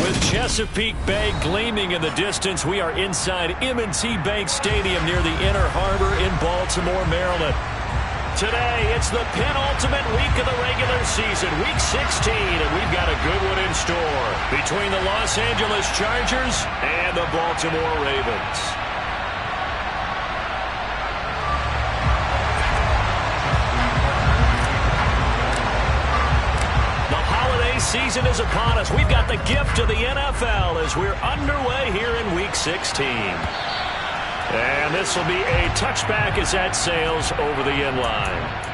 With Chesapeake Bay gleaming in the distance, we are inside M&T Bank Stadium near the Inner Harbor in Baltimore, Maryland. Today, it's the penultimate week of the regular season, Week 16, and we've got a good one in store between the Los Angeles Chargers and the Baltimore Ravens. Season is upon us. We've got the gift of the NFL as we're underway here in Week 16. And this will be a touchback as that sails over the end line.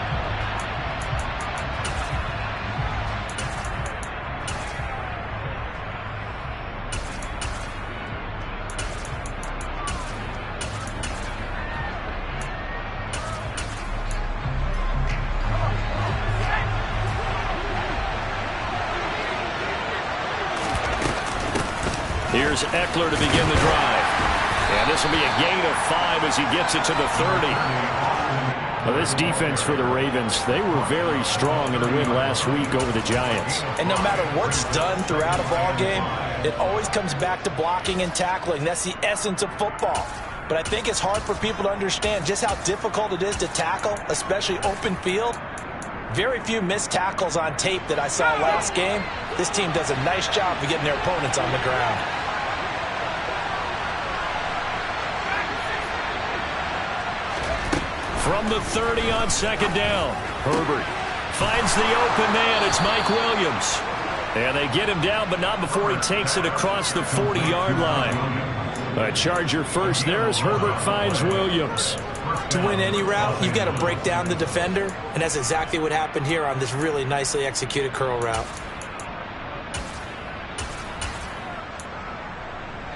Here's Eckler to begin the drive. And this will be a gain of 5 as he gets it to the 30. Well, this defense for the Ravens, they were very strong in the win last week over the Giants. And no matter what's done throughout a ball game, it always comes back to blocking and tackling. That's the essence of football. But I think it's hard for people to understand just how difficult it is to tackle, especially open field. Very few missed tackles on tape that I saw last game. This team does a nice job of getting their opponents on the ground. From the 30 on second down, Herbert finds the open man. It's Mike Williams. And they get him down, but not before he takes it across the 40-yard line. A Charger first there as Herbert finds Williams. To win any route, you've got to break down the defender, and that's exactly what happened here on this really nicely executed curl route.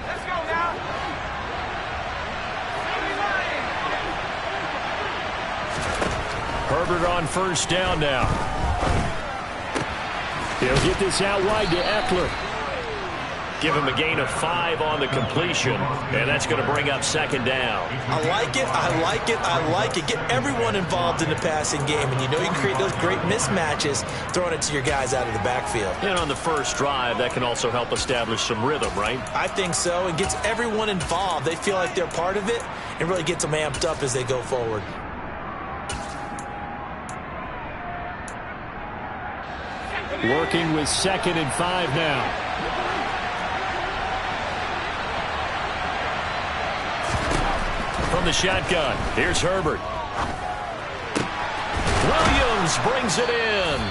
Let's go now. Herbert on first down now. He'll get this out wide to Eckler. Give him a gain of 5 on the completion, and that's going to bring up second down. I like it, I like it, I like it. Get everyone involved in the passing game, and you know you can create those great mismatches throwing it to your guys out of the backfield. And on the first drive, that can also help establish some rhythm, right? I think so. It gets everyone involved. They feel like they're part of it and really gets them amped up as they go forward. Working with 2nd and 5 now. From the shotgun, here's Herbert. Williams brings it in.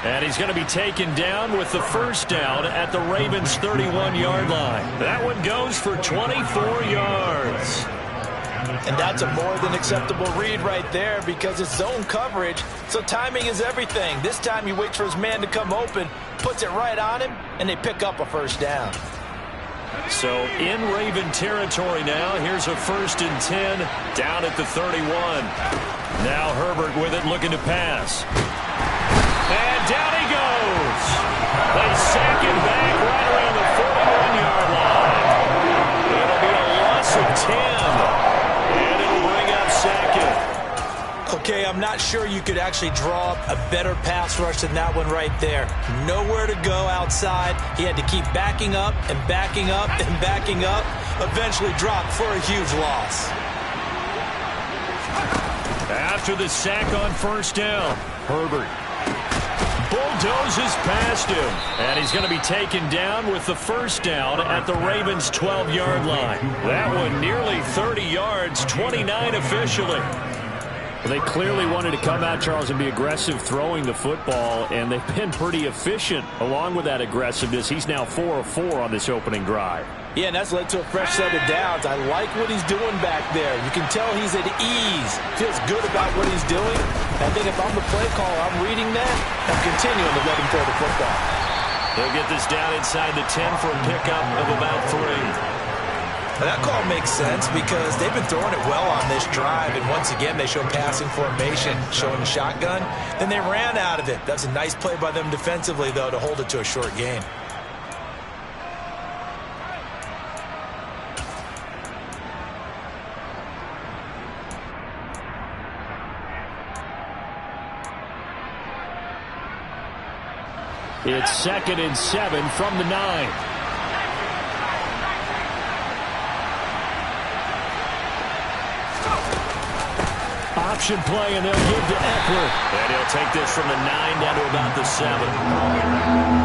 And he's going to be taken down with the first down at the Ravens' 31-yard line. That one goes for 24 yards. And that's a more than acceptable read right there because it's zone coverage, so timing is everything. This time he waits for his man to come open, puts it right on him, and they pick up a first down. So in Raven territory now. Here's a 1st and 10 down at the 31. Now Herbert with it looking to pass. And down he goes. They sack him back right around the 41-yard line. It'll be a loss of 10. And it'll bring up 2nd. Okay, I'm not sure you could actually draw up a better pass rush than that one right there. Nowhere to go outside. He had to keep backing up and backing up and backing up. Eventually dropped for a huge loss. After the sack on first down, Herbert bulldozes past him. And he's going to be taken down with the first down at the Ravens' 12-yard line. That one nearly 30 yards, 29 officially. Well, they clearly wanted to come out, Charles, and be aggressive throwing the football, and they've been pretty efficient along with that aggressiveness. He's now 4 of 4 on this opening drive. Yeah, and that's led to a fresh set of downs. I like what he's doing back there. You can tell he's at ease. Feels good about what he's doing. I think if I'm the play caller, I'm reading that. I'm continuing to let him throw the football. They'll get this down inside the 10 for a pickup of about 3. That call makes sense because they've been throwing it well on this drive, and once again they show passing formation, showing the shotgun. Then they ran out of it. That's a nice play by them defensively, though, to hold it to a short gain. It's 2nd and 7 from the 9. option play, and they'll give to Eckler. And he'll take this from the 9 down to about the 7.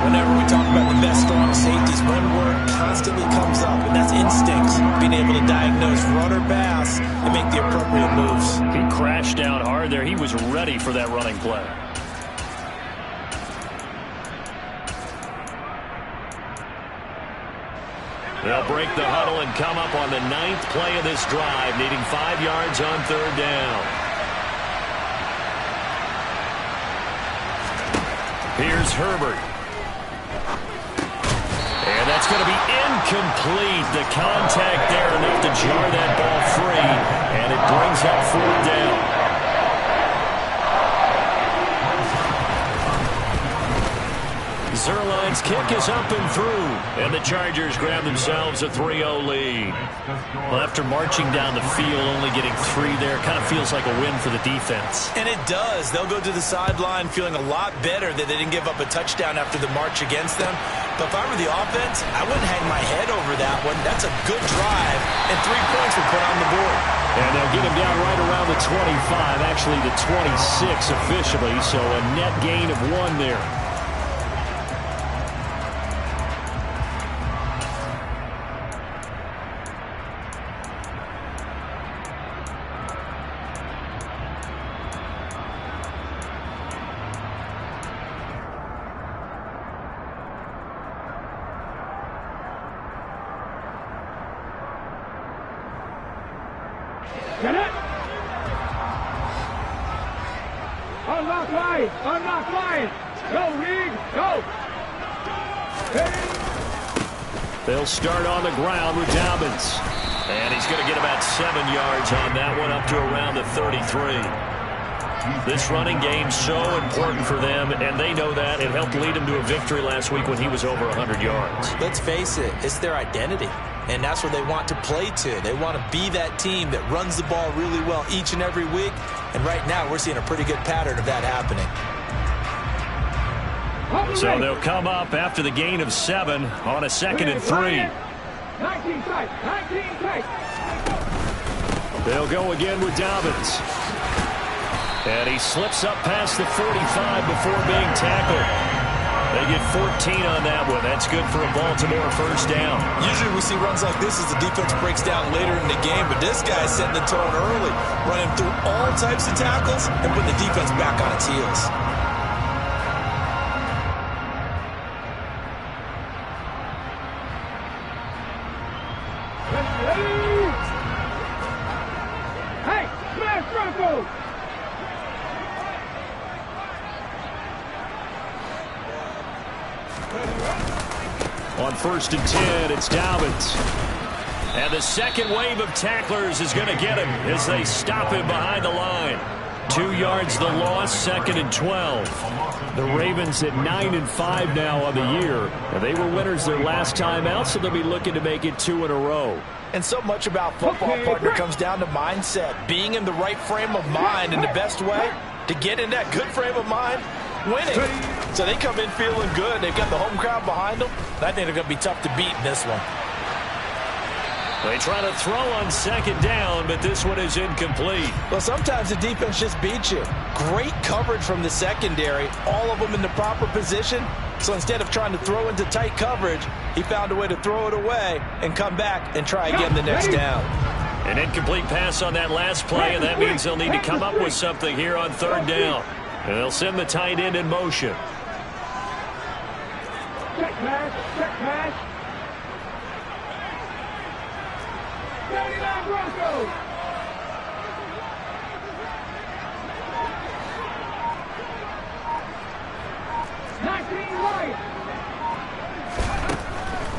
Whenever we talk about the best strong safeties, one word constantly comes up, and that's instincts. Being able to diagnose run or pass and make the appropriate moves. He crashed down hard there. He was ready for that running play. They'll break the huddle and come up on the 9th play of this drive, needing 5 yards on 3rd down. Here's Herbert. And that's going to be incomplete. The contact there enough to jar that ball free, and it brings up 4th down. Zerline's kick is up and through, and the Chargers grab themselves a 3-0 lead. Well, after marching down the field, only getting 3 there, kind of feels like a win for the defense. And it does. They'll go to the sideline feeling a lot better that they didn't give up a touchdown after the march against them. But if I were the offense, I wouldn't hang my head over that one. That's a good drive, and 3 points were put on the board. And they'll get him down right around the 25, actually the 26 officially, so a net gain of 1 there. Get it! Unlock line! Unlock line! Go, Reed! Go! They'll start on the ground with Dobbins. And he's going to get about 7 yards on that one, up to around the 33. This running game's so important for them, and they know that. It helped lead him to a victory last week when he was over 100 yards. Let's face it, it's their identity. And that's what they want to play to. They want to be that team that runs the ball really well each and every week. And right now, we're seeing a pretty good pattern of that happening. So they'll come up after the gain of 7 on a 2nd and 3. 19 tight, 19 tight. They'll go again with Dobbins. And he slips up past the 45 before being tackled. They get 14 on that one. That's good for a Baltimore 1st down. Usually we see runs like this as the defense breaks down later in the game, but this guy's setting the tone early, running through all types of tackles and putting the defense back on its heels. Hey, smash Bronco! On 1st and 10, it's Dobbins. And the second wave of tacklers is going to get him as they stop him behind the line. 2 yards the loss, 2nd and 12. The Ravens at 9-5 now on the year. And they were winners their last time out, so they'll be looking to make it 2 in a row. And so much about football, partner, comes down to mindset. Being in the right frame of mind, and the best way to get in that good frame of mind, winning. So they come in feeling good. They've got the home crowd behind them. I think they're going to be tough to beat in this one. They try to throw on 2nd down, but this one is incomplete. Well, sometimes the defense just beats you. Great coverage from the secondary, all of them in the proper position. So instead of trying to throw into tight coverage, he found a way to throw it away and come back and try again the next down. An incomplete pass on that last play, and that means they'll need to come up with something here on 3rd down. And they'll send the tight end in motion. Check pass, check pass. 79 Broncos.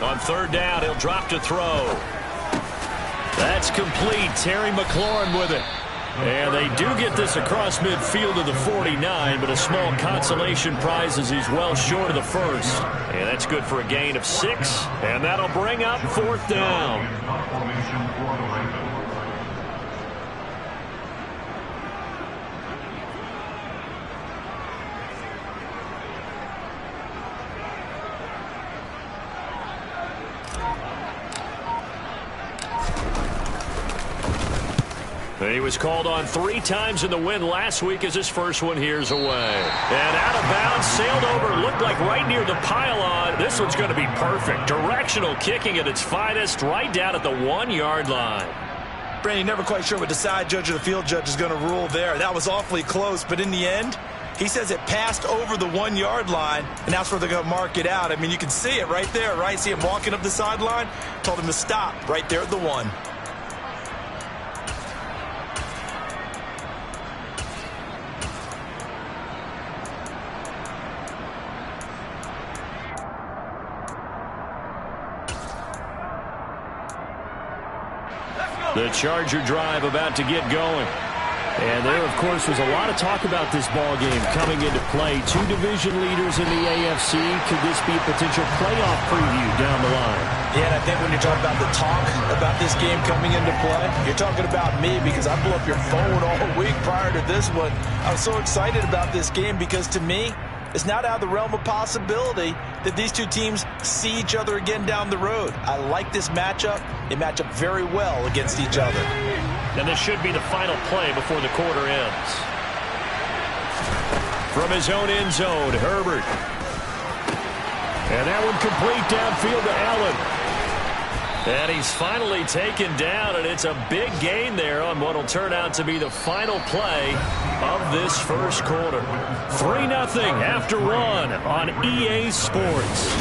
On 3rd down, he'll drop to throw. That's complete. Terry McLaurin with it. And they do get this across midfield to the 49, but a small consolation prize as he's well short of the 1st. And that's good for a gain of 6, and that'll bring up 4th down. He was called on 3 times in the win last week as his first one here's away. And out of bounds, sailed over, looked like right near the pylon. This one's going to be perfect. Directional kicking at its finest, right down at the 1-yard line. Brandon, you're never quite sure what the side judge or the field judge is going to rule there. That was awfully close, but in the end, he says it passed over the 1-yard line, and that's where they're going to mark it out. I mean, you can see it right there, right? See him walking up the sideline? Told him to stop right there at the 1. The Charger drive about to get going. And there, of course, was a lot of talk about this ball game coming into play. 2 division leaders in the AFC. Could this be a potential playoff preview down the line? Yeah, and I think when you're talking about the talk about this game coming into play, you're talking about me because I blew up your phone all week prior to this one. I was so excited about this game because, to me, it's not out of the realm of possibility that these 2 teams see each other again down the road. I like this matchup. They match up very well against each other. And this should be the final play before the quarter ends. From his own end zone, Herbert. And that one complete downfield to Allen. And he's finally taken down, and it's a big gain there on what will turn out to be the final play of this first quarter. 3-0 after 1 on EA Sports.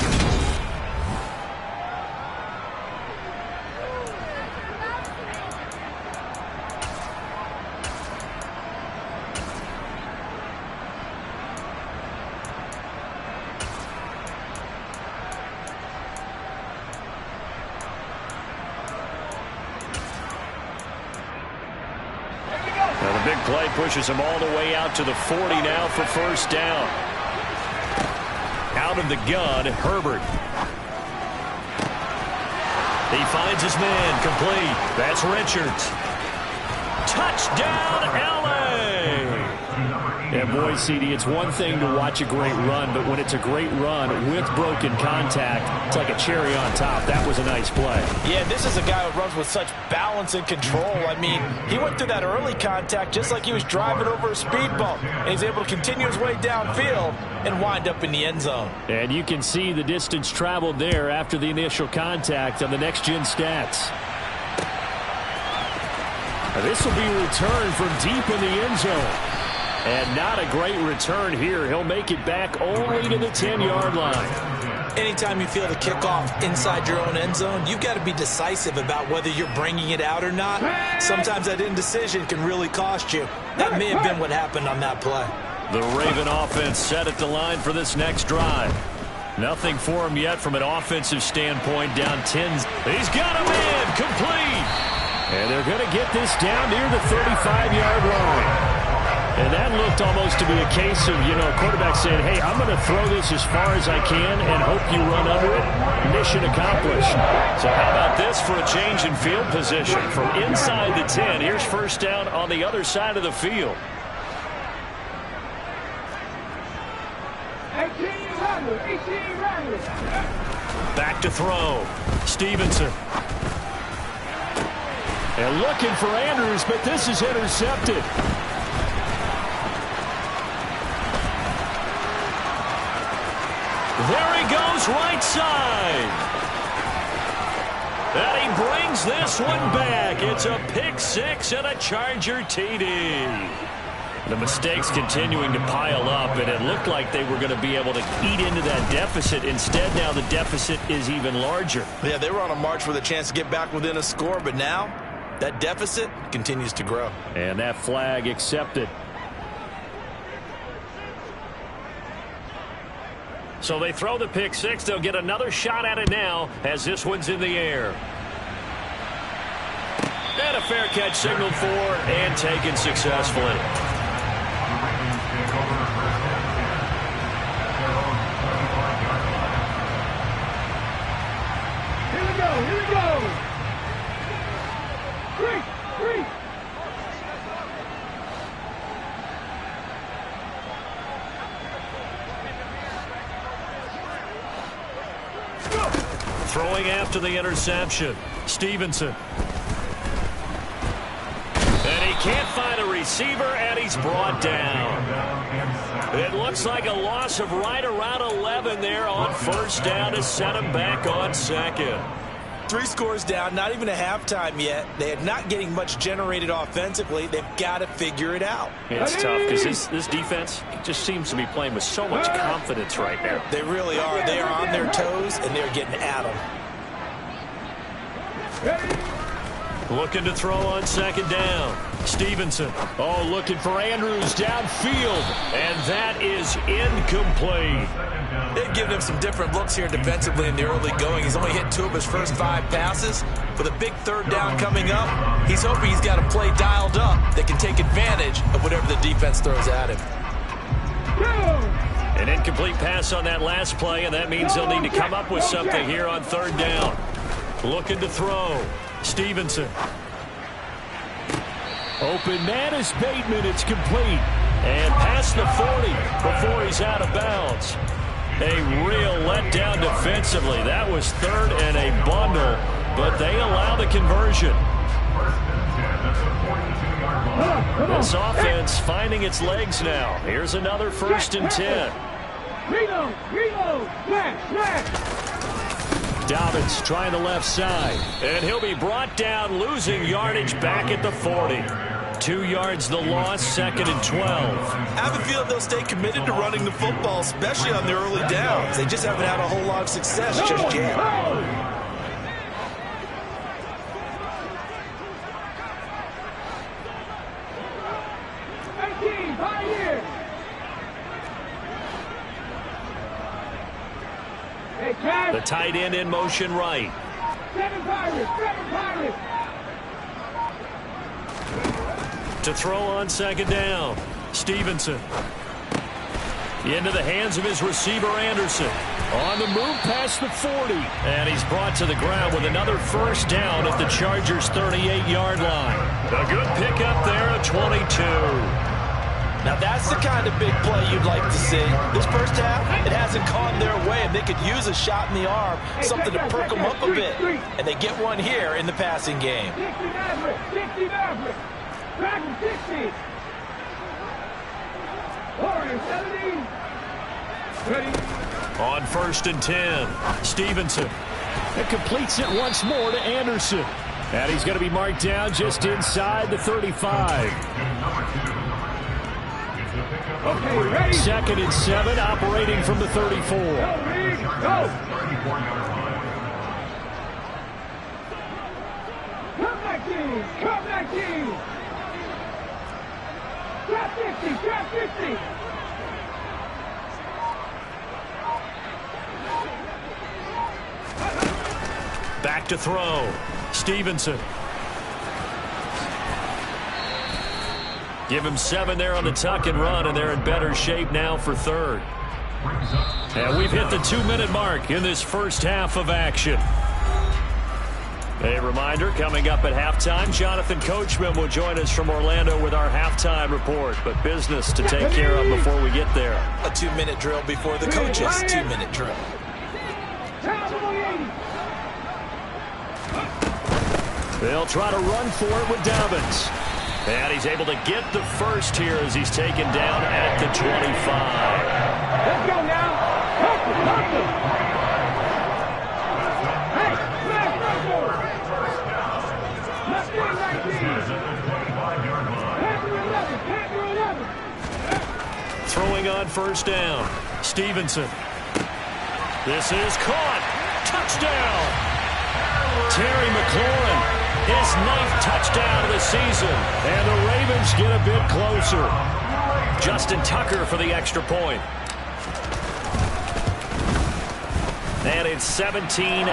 Big play pushes him all the way out to the 40 now for first down. Out of the gun, Herbert. He finds his man, complete. That's Richards. Touchdown, LA! And boy, CD, it's one thing to watch a great run, but when it's a great run with broken contact, it's like a cherry on top. That was a nice play. Yeah, this is a guy who runs with such balance and control. I mean, he went through that early contact just like he was driving over a speed bump. And he's able to continue his way downfield and wind up in the end zone. And you can see the distance traveled there after the initial contact on the next-gen stats. Now, this will be a return from deep in the end zone. And not a great return here. He'll make it back only to the 10-yard line. Anytime you feel the kickoff inside your own end zone, you've got to be decisive about whether you're bringing it out or not. Sometimes that indecision can really cost you. That may have been what happened on that play. The Raven offense set at the line for this next drive. Nothing for him yet from an offensive standpoint. Down 10. He's got a man complete. And they're going to get this down near the 35-yard line. And that looked almost to be a case of, quarterback saying, hey, I'm going to throw this as far as I can and hope you run under it. Mission accomplished. So how about this for a change in field position? From inside the 10, here's first down on the other side of the field. 18 Back to throw. Stevenson. And looking for Andrews, but this is intercepted. There he goes, right side. And he brings this one back. It's a pick six and a Charger TD. The mistakes continuing to pile up, and it looked like they were going to be able to eat into that deficit. Instead, now the deficit is even larger. Yeah, they were on a march with a chance to get back within a score, but now that deficit continues to grow. And that flag accepted. So they throw the pick six. They'll get another shot at it now as this one's in the air. And a fair catch signaled for and taken successfully. Here we go, here we go. Three. Throwing after the interception, Stevenson. And he can't find a receiver, and he's brought down. It looks like a loss of right around 11 there on first down to set him back on second. 3 scores down, not even a halftime yet. They are not getting much generated offensively. They've got to figure it out. Yeah, it's tough because this defense just seems to be playing with so much confidence right now. They really are. They are on their toes, and they're getting at them. Looking to throw on second down. Stevenson. Oh, looking for Andrews downfield. And that is incomplete. They've given him some different looks here defensively in the early going. He's only hit 2 of his first 5 passes. With a big third down coming up, he's hoping he's got a play dialed up that can take advantage of whatever the defense throws at him. An incomplete pass on that last play, and that means they'll need to come up with something here on third down. Looking to throw. Stevenson. Open man is Bateman. It's complete. And past the 40 before he's out of bounds. A real letdown defensively. That was third and a bundle, but they allow the conversion. This offense finding its legs now. Here's another 1st and 10. Reload, flash. Dobbins trying the left side. And he'll be brought down, losing yardage back at the 40. 2 yards the loss, 2nd and 12. I have a feeling they'll stay committed to running the football, especially on their early downs. They just haven't had a whole lot of success just yet. The tight end in motion right. To throw on second down. Stevenson. Into the hands of his receiver, Anderson. On the move past the 40. And he's brought to the ground with another first down at the Chargers' 38-yard line. A good pickup there at 22. Now that's the kind of big play you'd like to see. This first half, it hasn't gone their way, and they could use a shot in the arm, something to perk them up a bit. And they get one here in the passing game. 60 Maverick. Dragon 60. Warrior 70. Ready. On 1st and 10, Stevenson. It completes it once more to Anderson. And he's going to be marked down just inside the 35. Okay, ready. 2nd and 7, operating from the 34. Go, Reed. Go. Come back in. Trap 50. Back to throw. Stevenson. Give him 7 there on the tuck and run, and they're in better shape now for third. And we've hit the 2-minute mark in this first half of action. A reminder, coming up at halftime, Jonathan Coachman will join us from Orlando with our halftime report. But business to take care of before we get there. A 2-minute drill before the coach's 2-minute drill. They'll try to run for it with Dobbins. And he's able to get the first here as he's taken down at the 25. Let's go now. Hey, smash Russell. Left in 19. Panther 11. Throwing on first down. Stevenson. This is caught. Touchdown. Terry McLaurin. His 9th touchdown of the season. And the Ravens get a bit closer. Justin Tucker for the extra point. And it's 17-7.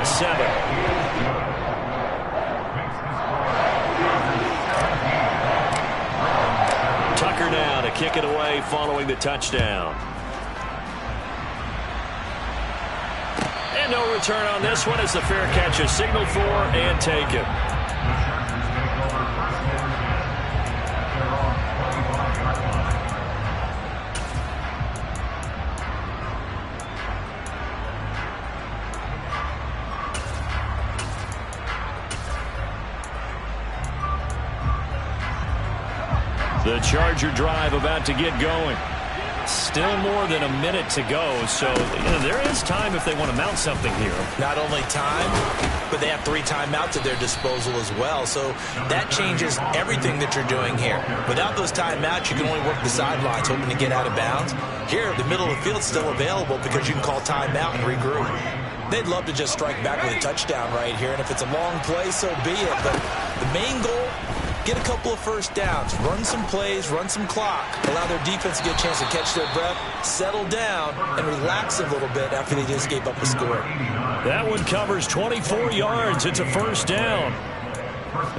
Tucker now to kick it away following the touchdown. And no return on this one as the fair catch is signaled for and taken. The Charger drive about to get going. Still more than a minute to go, so there is time if they want to mount something here. Not only time, but they have 3 timeouts at their disposal as well, so that changes everything that you're doing here. Without those timeouts, you can only work the sidelines, hoping to get out of bounds. Here, the middle of the field's still available because you can call timeout and regroup. They'd love to just strike back with a touchdown right here, and if it's a long play, so be it. But the main goal, get a couple of first downs, run some plays, run some clock, allow their defense to get a chance to catch their breath, settle down, and relax a little bit after they just gave up a score. That one covers 24 yards. It's a first down.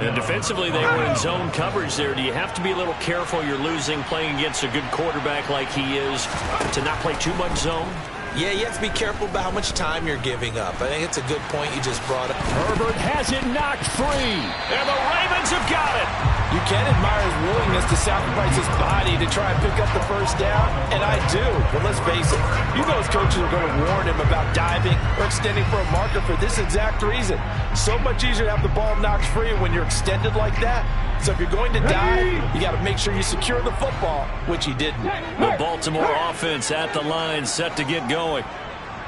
And defensively, they were in zone coverage there. Do you have to be a little careful? You're losing, playing against a good quarterback like he is, to not play too much zone? Yeah, you have to be careful about how much time you're giving up. I think it's a good point you just brought up. Herbert has it knocked free, and the Ravens have got it. You can admire his willingness to sacrifice his body to try and pick up the first down, and I do. But let's face it, you know his coaches are going to warn him about diving or extending for a marker for this exact reason. So much easier to have the ball knocked free when you're extended like that. So if you're going to dive, you got to make sure you secure the football, which he didn't. The Baltimore offense at the line, set to get going.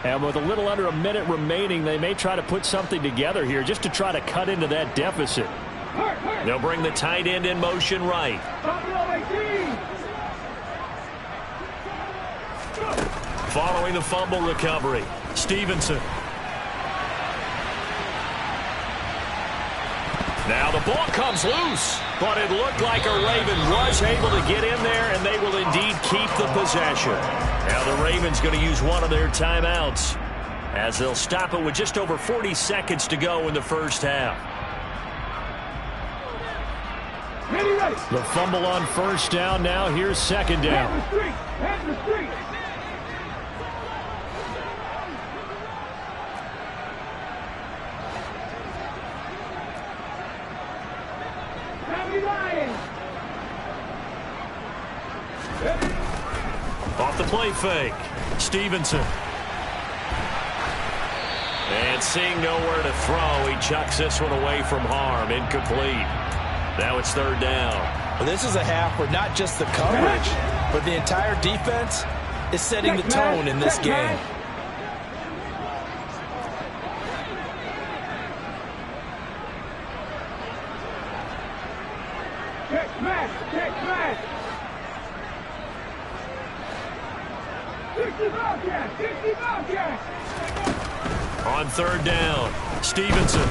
And with a little under a minute remaining, they may try to put something together here just to try to cut into that deficit. They'll bring the tight end in motion right. Following the fumble recovery, Stevenson. Now the ball comes loose, but it looked like a Raven was able to get in there, and they will indeed keep the possession. Now the Ravens going to use one of their timeouts as they'll stop it with just over 40 seconds to go in the first half. The fumble on first down. Now here's second down. Off the play fake, Stevenson. And seeing nowhere to throw, he chucks this one away from harm. Incomplete. Now it's third down. Well, this is a half where not just the coverage, but the entire defense is setting the tone in this game. On third down, Stevenson.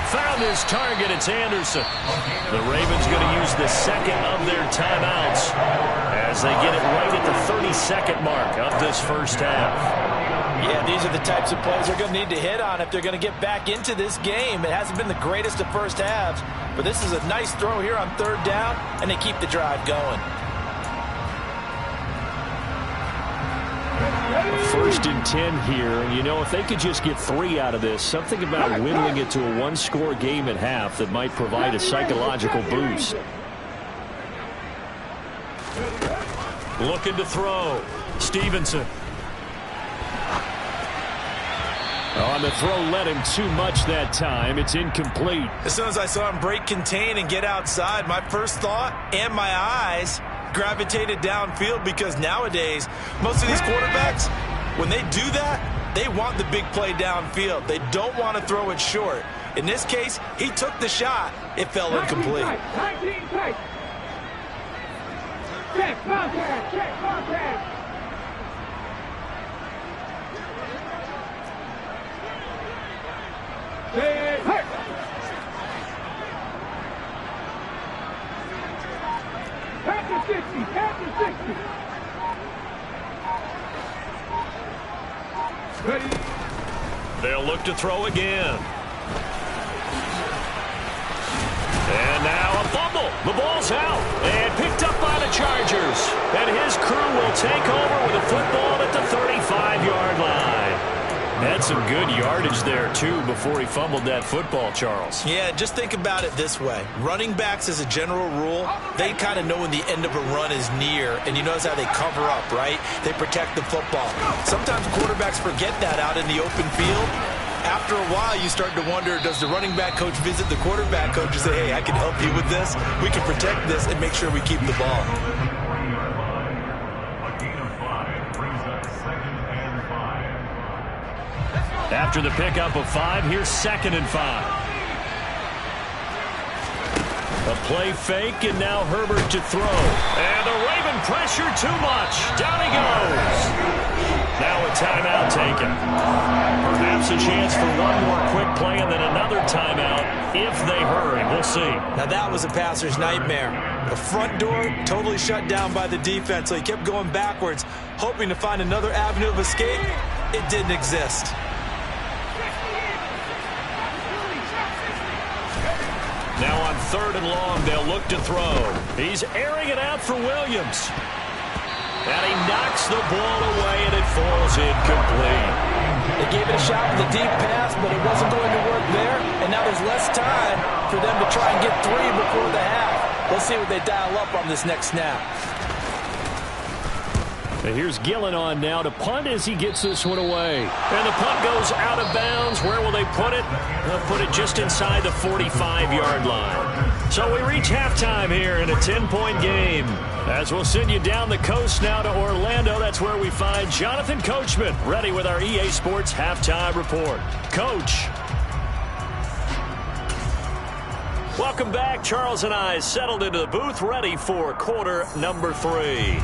Found his target. It's Anderson. The Ravens going to use the second of their timeouts as they get it right at the 32nd mark of this first half. Yeah, these are the types of plays they're going to need to hit on if they're going to get back into this game. It hasn't been the greatest of first halves, but this is a nice throw here on third down, and they keep the drive going. First and 10 here, and you know, if they could just get 3 out of this, something about whittling it to a one-score game at half that might provide a psychological boost. Looking to throw, Stevenson. On the throw, led him too much that time. It's incomplete. As soon as I saw him break contain and get outside, my first thought and my eyes gravitated downfield, because nowadays most of these quarterbacks, when they do that, they want the big play downfield. They don't want to throw it short. In this case, he took the shot. It fell incomplete. Check contact, check contact. Hey. After 60. Ready. They'll look to throw again. And now a fumble. The ball's out and picked up by the Chargers. And his crew will take over with a football at the 35-yard line. Had some good yardage there, too, before he fumbled that football, Charles. Yeah, just think about it this way. Running backs, as a general rule, they kind of know when the end of a run is near, and you notice how they cover up, right? They protect the football. Sometimes quarterbacks forget that out in the open field. after a while, you start to wonder, does the running back coach visit the quarterback coach and say, hey, I can help you with this. We can protect this and make sure we keep the ball. After the pickup of 5, here's 2nd and 5. A play fake, and now Herbert to throw. And the Raven pressure too much. Down he goes. Now a timeout taken. Perhaps a chance for one more quick play and then another timeout if they hurry. We'll see. Now that was a passer's nightmare. The front door totally shut down by the defense, so he kept going backwards, hoping to find another avenue of escape. It didn't exist. Now on 3rd and long, they'll look to throw. He's airing it out for Williams. And he knocks the ball away, and it falls incomplete. They gave it a shot with a deep pass, but it wasn't going to work there. And now there's less time for them to try and get 3 before the half. Let's see what they dial up on this next snap. And here's Gillen on now to punt as he gets this one away. And the punt goes out of bounds. Where will they put it? They'll put it just inside the 45-yard line. So we reach halftime here in a 10-point game. As we'll send you down the coast now to Orlando, that's where we find Jonathan Coachman, ready with our EA Sports Halftime Report. Coach. Welcome back. Charles and I settled into the booth, ready for quarter number 3.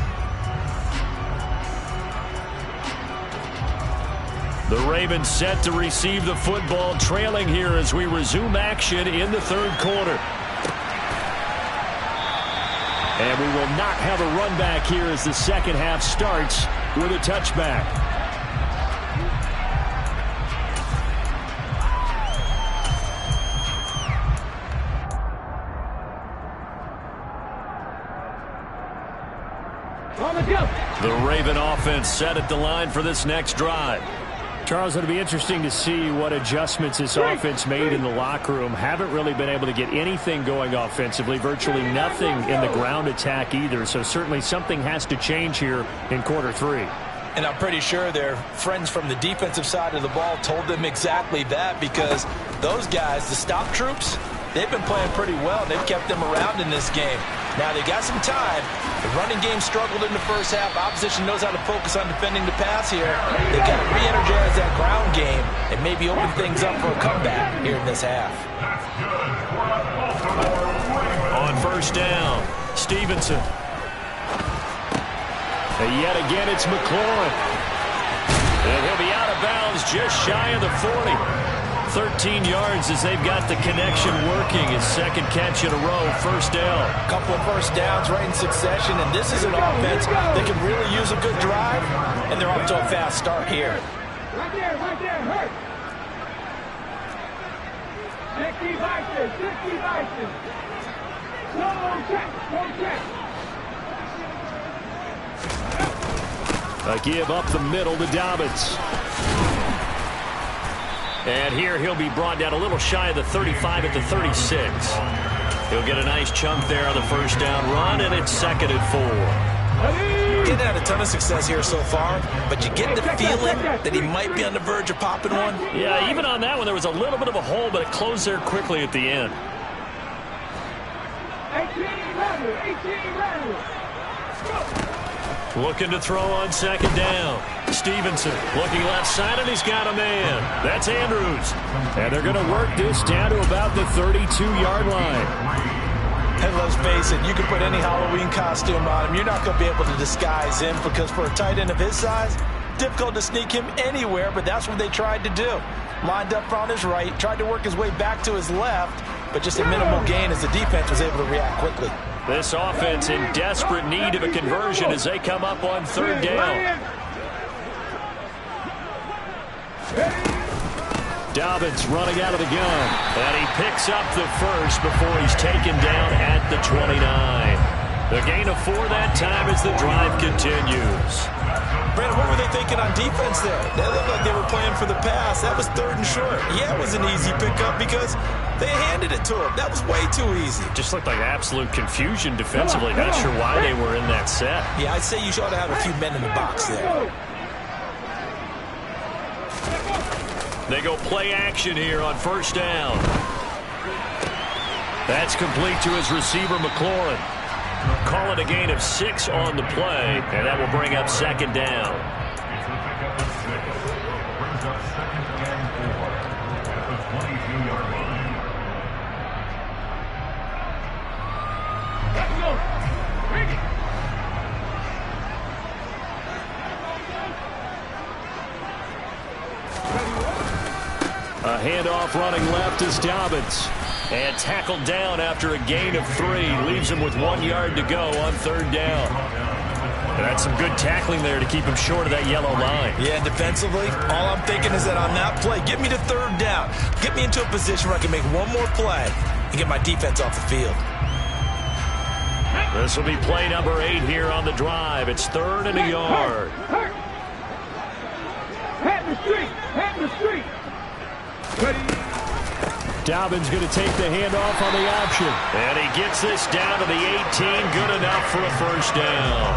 The Ravens set to receive the football, trailing here as we resume action in the 3rd quarter. And we will not have a run back here as the 2nd half starts with a touchback. The Raven offense set at the line for this next drive. Charles, it'll be interesting to see what adjustments this offense made in the locker room. Haven't really been able to get anything going offensively, virtually nothing in the ground attack either. So certainly something has to change here in quarter 3. And I'm pretty sure their friends from the defensive side of the ball told them exactly that, because those guys, the stop troops, they've been playing pretty well. They've kept them around in this game. Now they got some time. The running game struggled in the first half. Opposition knows how to focus on defending the pass here. They've got to re-energize that ground game and maybe open things up for a comeback here in this half. On 1st down, Stevenson. And yet again, it's McLaurin. And he'll be out of bounds just shy of the 40. 13 yards as they've got the connection working. His 2nd catch in a row, 1st down. A couple of 1st downs right in succession, and this is an offense that can really use a good drive, and they're off to a fast start here. Right there, hurt. 60 devices. No check. A give up the middle to Dobbins. And here he'll be brought down a little shy of the 35 at the 36. He'll get a nice chunk there on the 1st down run, and it's 2nd and 4. Getting had a ton of success here so far, but you get the feeling that he might be on the verge of popping one. Yeah, even on that one, there was a little bit of a hole, but it closed there quickly at the end. 18 rattle. Looking to throw on 2nd down. Stevenson looking left side, and he's got a man. That's Andrews. And they're going to work this down to about the 32-yard line. And let's face it, you can put any Halloween costume on him. You're not going to be able to disguise him, because for a tight end of his size, difficult to sneak him anywhere, but that's what they tried to do. Lined up on his right, tried to work his way back to his left, but just a minimal gain as the defense was able to react quickly. This offense in desperate need of a conversion as they come up on 3rd down. Dobbins running out of the gun, and he picks up the 1st before he's taken down at the 29. The gain of 4 that time as the drive continues. Brandon, what were they thinking on defense there? They looked like they were playing for the pass. That was 3rd and short. Yeah, it was an easy pickup because they handed it to him. That was way too easy. Just looked like absolute confusion defensively. Not sure why they were in that set. Yeah, I'd say you ought to have a few men in the box there. They go play action here on first down. That's complete to his receiver, McLaurin. Call it a gain of 6 on the play, and that will bring up second down. A handoff running left is Dobbins. And tackled down after a gain of 3. Leaves him with 1 yard to go on third down. And that's some good tackling there to keep him short of that yellow line. Yeah, defensively, all I'm thinking is that on that play, get me to third down. Get me into a position where I can make one more play and get my defense off the field. This will be play number 8 here on the drive. It's 3rd and a yard. Head in the street. Head in the street. Dobbins going to take the handoff on the option. And he gets this down to the 18. Good enough for a first down.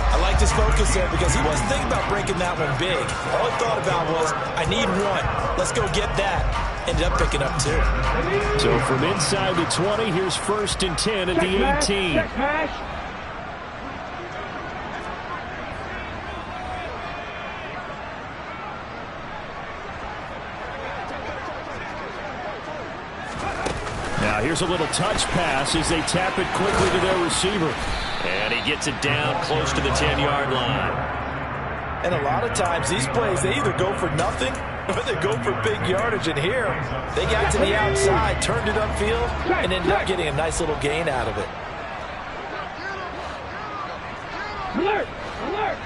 I like his focus there because he wasn't thinking about breaking that one big. All he thought about was, I need 1. Let's go get that. Ended up picking up 2. So from inside the 20, here's 1st and 10 at the 18. Check pass. Now here's a little touch pass as they tap it quickly to their receiver. And he gets it down close to the 10-yard line. And a lot of times these plays, they either go for nothing or they go for big yardage. And here, they got to the outside, turned it upfield, and ended up getting a nice little gain out of it. Alert! Alert!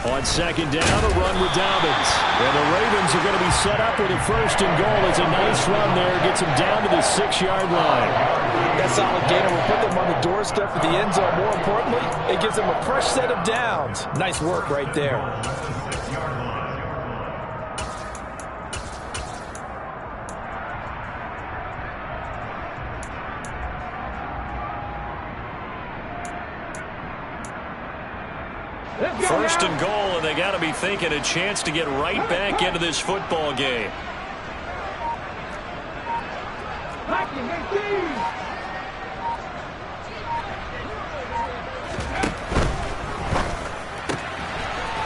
On second down, a run with Dobbins. And the Ravens are going to be set up with a 1st and goal. It's a nice run there. Gets them down to the 6-yard line. That solid gainer will put them on the doorstep of the end zone. More importantly, it gives them a fresh set of downs. Nice work right there. First and goal, and they got to be thinking a chance to get right back into this football game.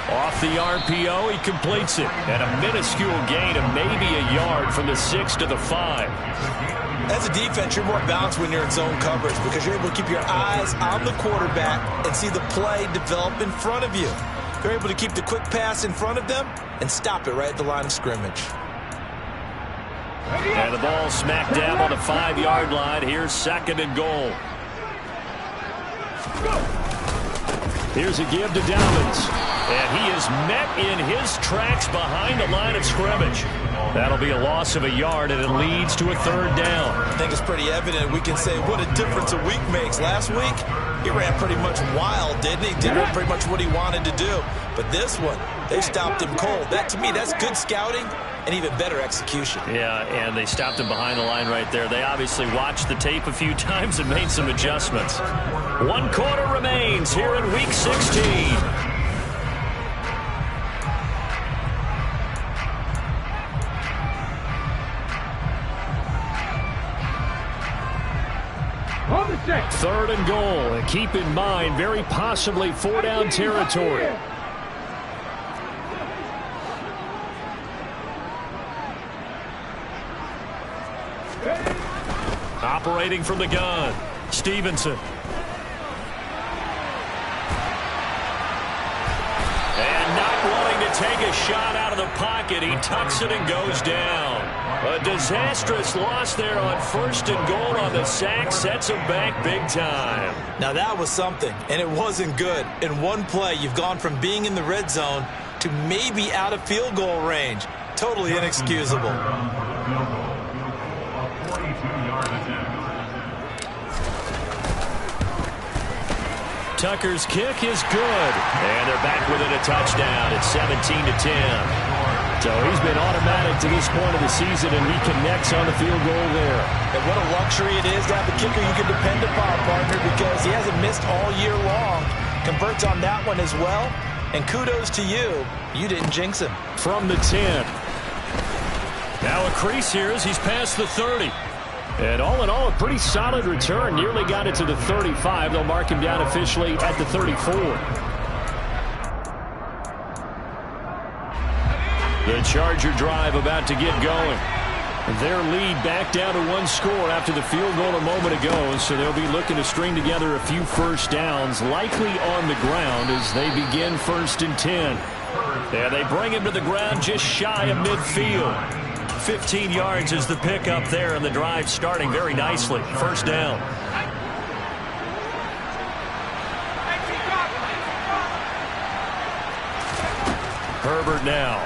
Off the RPO, he completes it. And a minuscule gain of maybe a yard from the 6 to the 5. As a defense, you're more balanced when you're in zone coverage because you're able to keep your eyes on the quarterback and see the play develop in front of you. You're able to keep the quick pass in front of them and stop it right at the line of scrimmage. And the ball smack dab on the 5-yard line. Here's 2nd and goal. Here's a give to Dobbins. And he is met in his tracks behind the line of scrimmage. That'll be a loss of a yard, and it leads to a 3rd down. I think it's pretty evident. We can say what a difference a week makes. Last week, he ran pretty much wild, didn't he? Did pretty much what he wanted to do. But this one, they stopped him cold. That, to me, that's good scouting and even better execution. Yeah, and they stopped him behind the line right there. They obviously watched the tape a few times and made some adjustments. 1 quarter remains here in Week 16. On the 3rd and goal. And keep in mind, very possibly 4-down territory. Operating from the gun, Stevenson. And not wanting to take a shot out of the pocket, he tucks it and goes down. A disastrous loss there on 1st and goal on the sack. Sets him back big time. Now that was something, and it wasn't good. In one play, you've gone from being in the red zone to maybe out of field goal range. Totally inexcusable. Tucker's kick is good. And they're back within a touchdown. It's 17-10. So he's been automatic to this point of the season, and he connects on the field goal there. And what a luxury it is to have a kicker you can depend upon, partner, because he hasn't missed all year long. Converts on that one as well. And kudos to you. You didn't jinx him. From the 10. Now a crease here as he's past the 30. And all in all, a pretty solid return. Nearly got it to the 35. They'll mark him down officially at the 34. The Charger drive about to get going. Their lead back down to 1 score after the field goal a moment ago, so they'll be looking to string together a few first downs, likely on the ground as they begin 1st and 10. Yeah, they bring him to the ground just shy of midfield. 15 yards is the pickup there, and the drive starting very nicely. 1st down. Herbert now.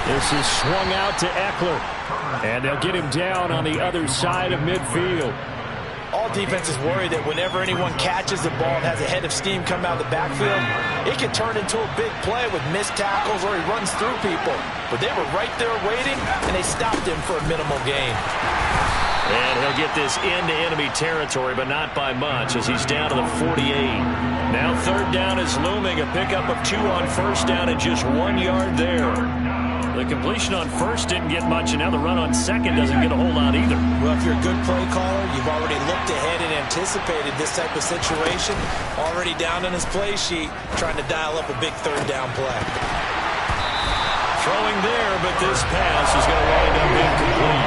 This is swung out to Eckler. And they'll get him down on the other side of midfield. All defenses worry that whenever anyone catches the ball and has a head of steam come out of the backfield, it can turn into a big play with missed tackles or he runs through people. But they were right there waiting, and they stopped him for a minimal gain. And he'll get this into enemy territory, but not by much as he's down to the 48. Now 3rd down is looming. A pickup of 2 on 1st down and just 1 yard there. The completion on 1st didn't get much, and now the run on 2nd doesn't get a whole lot either. Well, if you're a good play caller, you've already looked ahead and anticipated this type of situation. Already down on his play sheet, trying to dial up a big 3rd down play. Throwing there, but this pass is going to wind up incomplete.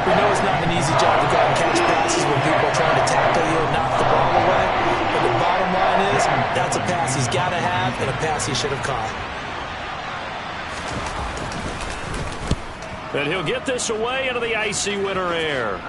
We know it's not an easy job to go out and catch passes when people are trying to tackle you and knock the ball away. But the bottom line is, that's a pass he's got to have and a pass he should have caught. And he'll get this away into the icy winter air.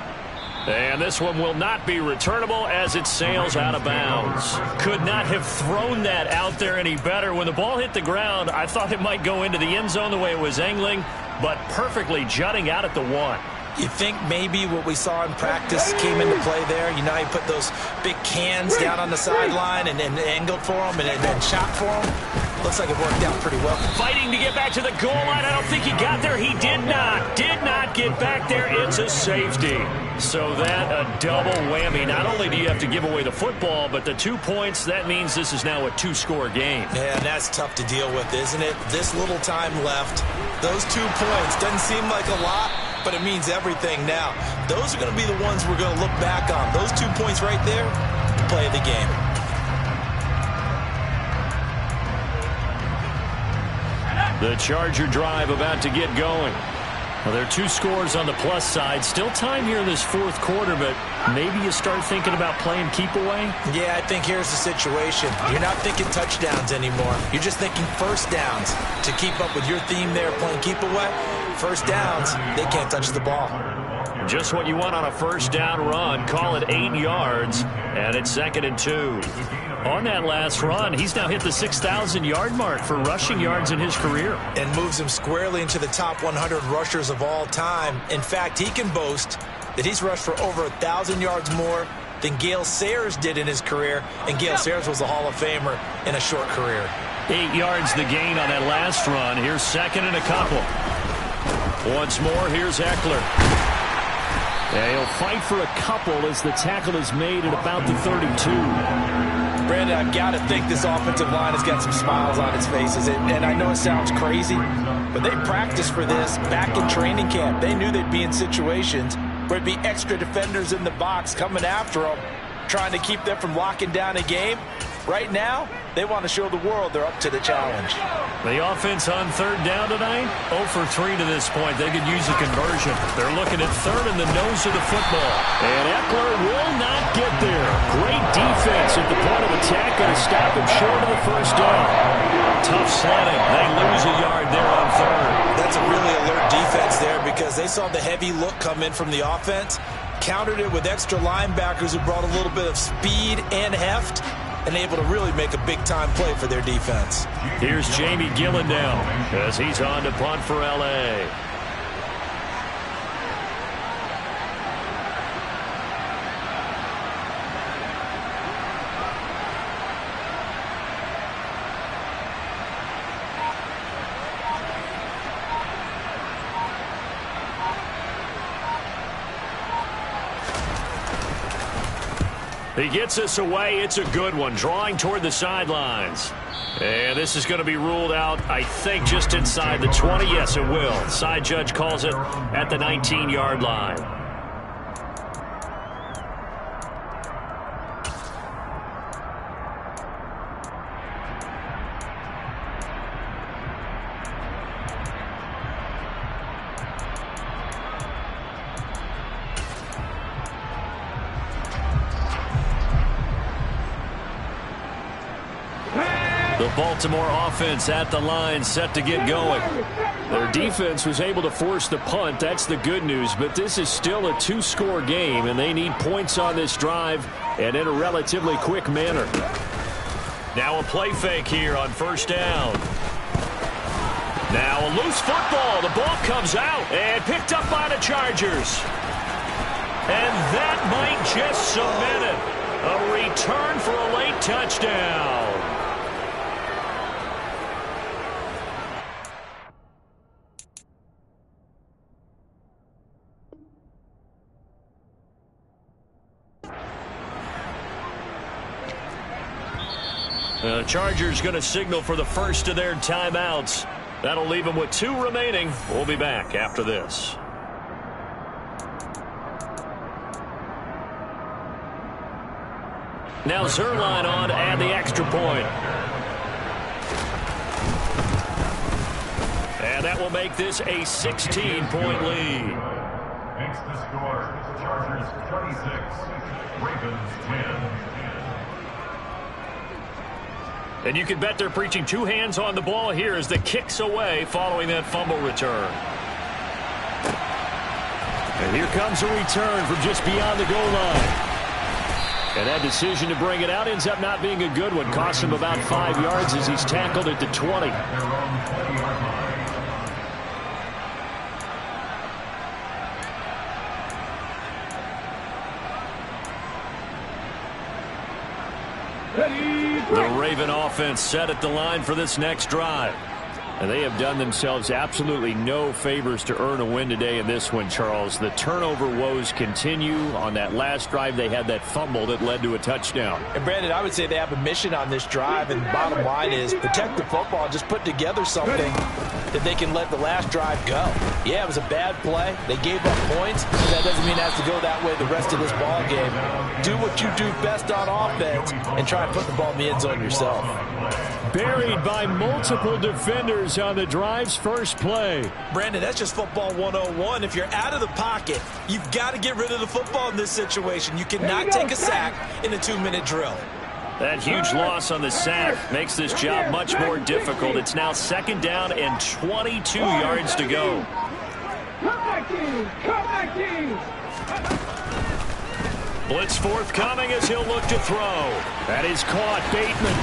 And this one will not be returnable as it sails out of bounds. Could not have thrown that out there any better. When the ball hit the ground, I thought it might go into the end zone the way it was angling, but perfectly jutting out at the 1. You think maybe what we saw in practice came into play there? You know, you put those big cans down on the sideline and angled for them and then shot for them. Looks like it worked out pretty well. Fighting to get back to the goal line. I don't think he got there. He did not get back there. It's a safety. So that a double whammy. Not only do you have to give away the football, but the 2 points, that means this is now a 2-score game. Yeah, and that's tough to deal with, isn't it? This little time left. Those 2 points doesn't seem like a lot, but it means everything now. Those are going to be the ones we're going to look back on. Those 2 points right there, play of the game. The Charger drive about to get going. Well, there are 2 scores on the plus side. Still time here in this 4th quarter, but maybe you start thinking about playing keep away? Yeah, I think here's the situation. You're not thinking touchdowns anymore. You're just thinking 1st downs. To keep up with your theme there, playing keep away, 1st downs, they can't touch the ball. Just what you want on a 1st down run. Call it 8 yards, and it's 2nd and 2. On that last run, he's now hit the 6,000-yard mark for rushing yards in his career. And moves him squarely into the top 100 rushers of all time. In fact, he can boast that he's rushed for over 1,000 yards more than Gale Sayers did in his career. And Gale Sayers was a Hall of Famer in a short career. 8 yards the gain on that last run. Here's 2nd and a couple. Once more, here's Eckler. Yeah, he'll fight for a couple as the tackle is made at about the 32. Brandon, I've got to think this offensive line has got some smiles on its faces. And I know it sounds crazy, but they practiced for this back in training camp. They knew they'd be in situations where it'd be extra defenders in the box coming after them, trying to keep them from locking down a game. Right now, they want to show the world they're up to the challenge. The offense on 3rd down tonight, 0 for 3 to this point. They could use a conversion. They're looking at 3rd in the nose of the football. And Eckler will not get there. Great defense at the point of attack. Going to stop him short of the 1st down. Tough sledding. They lose a yard there on 3rd. That's a really alert defense there because they saw the heavy look come in from the offense, countered it with extra linebackers who brought a little bit of speed and heft, and able to really make a big-time play for their defense. Here's Jamie Gillen now as he's on to punt for L.A. He gets us away. It's a good one, drawing toward the sidelines. And this is going to be ruled out, I think, just inside the 20. Yes, it will. Side judge calls it at the 19-yard line. The Baltimore offense at the line, set to get going. Their defense was able to force the punt. That's the good news, but this is still a two-score game, and they need points on this drive and in a relatively quick manner. Now a play fake here on first down. Now a loose football. The ball comes out and picked up by the Chargers. And that might just cement it. A return for a late touchdown. The Chargers going to signal for the first of their timeouts. That'll leave them with 2 remaining. We'll be back after this. Now Zerline on to add the extra point. And that will make this a 16-point lead. Makes the score. Chargers 26, Ravens 10. And you can bet they're preaching 2 hands on the ball here as the kick's away following that fumble return. And here comes a return from just beyond the goal line. And that decision to bring it out ends up not being a good one. Costs him about 5 yards as he's tackled at the 20. The Raven offense set at the line for this next drive. And they have done themselves absolutely no favors to earn a win today in this one, Charles. The turnover woes continue. On that last drive, they had that fumble that led to a touchdown. And, Brandon, I would say they have a mission on this drive, and the bottom line is protect the football. Just put together something that they can let the last drive go. Yeah, it was a bad play. They gave up points, but that doesn't mean it has to go that way the rest of this ball game. Do what you do best on offense and try and put the ball in the end zone yourself. Buried by multiple defenders on the drive's first play. Brandon, that's just football 101. If you're out of the pocket, you've got to get rid of the football in this situation. You cannot take a sack in a 2-minute drill. That huge loss on the sack makes this job much more difficult. It's now 2nd down and 22 yards to go. Come back, team! Come back, team! Blitz forthcoming as he'll look to throw. That is caught. Bateman.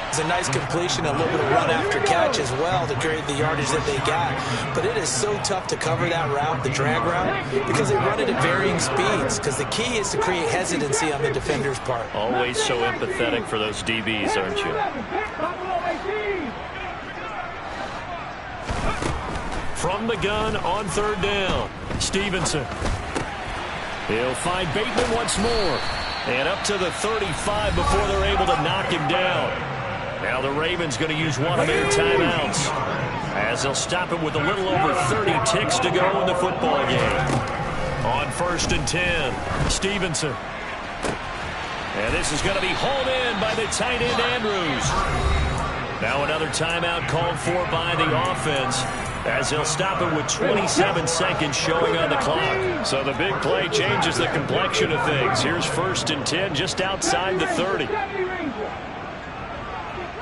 It's a nice completion, a little bit of run after catch as well to create the yardage that they got. But it is so tough to cover that route, the drag route, because they run it at varying speeds. Because the key is to create hesitancy on the defender's part. Always so empathetic for those DBs, aren't you? From the gun on 3rd down, Stevenson. He'll find Bateman once more. And up to the 35 before they're able to knock him down. Now the Ravens going to use one of their timeouts as they'll stop him with a little over 30 ticks to go in the football game. On 1st and 10, Stevenson. And this is going to be hauled in by the tight end Andrews. Now another timeout called for by the offense as they'll stop it with 27 seconds showing on the clock. So the big play changes the complexion of things. Here's 1st and 10 just outside the 30.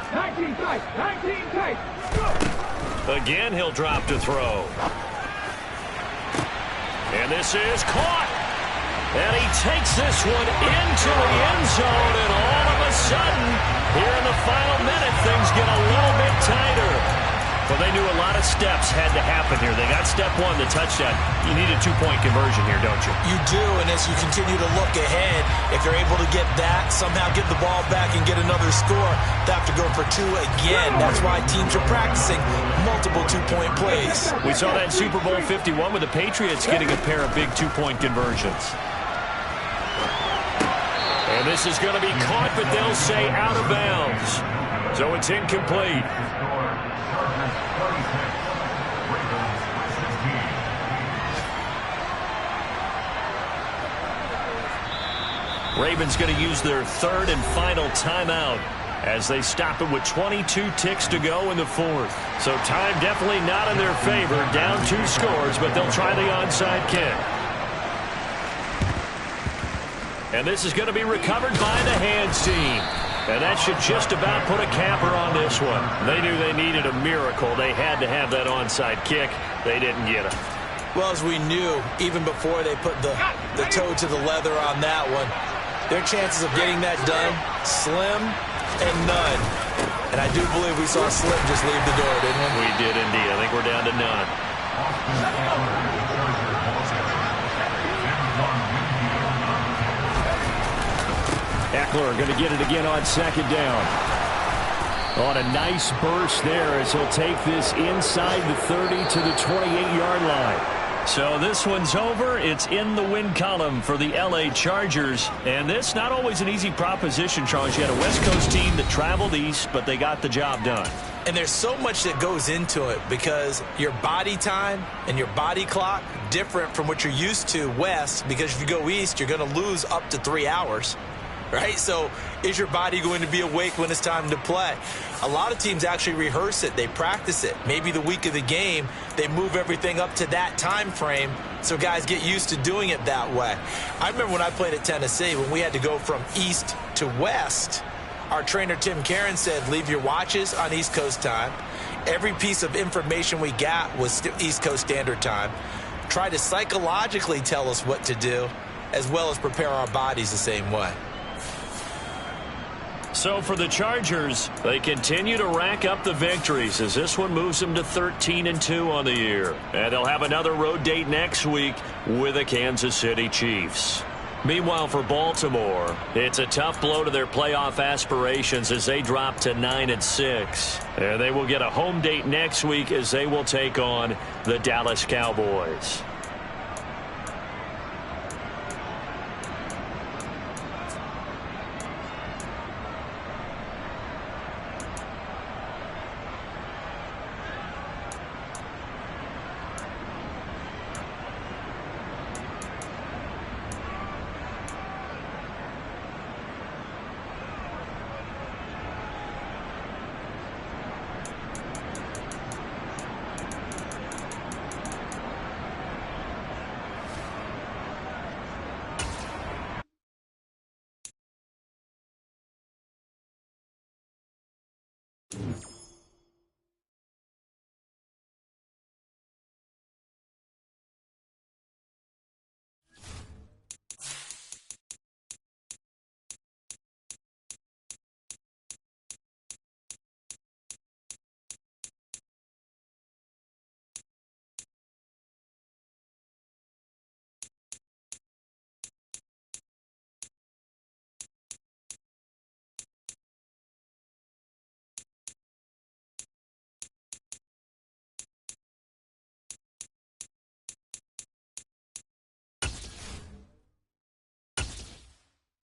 19 tight, 19 tight. Again, he'll drop to throw. And this is caught. And he takes this one into the end zone. And all of a sudden, here in the final minute, things get a little bit tighter. Well, they knew a lot of steps had to happen here. They got step 1, the touchdown. You need a 2-point conversion here, don't you? You do, and as you continue to look ahead, if they're able to get that, somehow get the ball back and get another score, they have to go for 2 again. That's why teams are practicing multiple 2-point plays. We saw that in Super Bowl 51 with the Patriots getting a pair of big 2-point conversions. And this is going to be caught, but they'll say out of bounds. So it's incomplete. Ravens going to use their third and final timeout as they stop it with 22 ticks to go in the fourth. So time definitely not in their favor. Down 2 scores, but they'll try the onside kick. And this is going to be recovered by the hands team. And that should just about put a capper on this one. They knew they needed a miracle. They had to have that onside kick. They didn't get it. Well, as we knew, even before they put the toe to the leather on that one, their chances of getting that done, slim and none. And I do believe we saw Slim just leave the door, didn't we? We did indeed. I think we're down to none. Eckler going to get it again on second down. On a nice burst there as he'll take this inside the 30 to the 28-yard line. So this one's over. It's in the win column for the L.A. Chargers. And this not always an easy proposition, Charles. You had a West Coast team that traveled east, but they got the job done. And there's so much that goes into it because your body time and your body clock different from what you're used to west, because if you go east, you're going to lose up to 3 hours. Right? So is your body going to be awake when it's time to play? A lot of teams actually rehearse it. They practice it. Maybe the week of the game, they move everything up to that time frame so guys get used to doing it that way. I remember when I played at Tennessee, when we had to go from east to west, our trainer Tim Karen said, leave your watches on East Coast time. Every piece of information we got was East Coast Standard Time. Try to psychologically tell us what to do, as well as prepare our bodies the same way. So for the Chargers, they continue to rack up the victories as this one moves them to 13-2 on the year. And they'll have another road date next week with the Kansas City Chiefs. Meanwhile, for Baltimore, it's a tough blow to their playoff aspirations as they drop to 9-6. And they will get a home date next week as they will take on the Dallas Cowboys.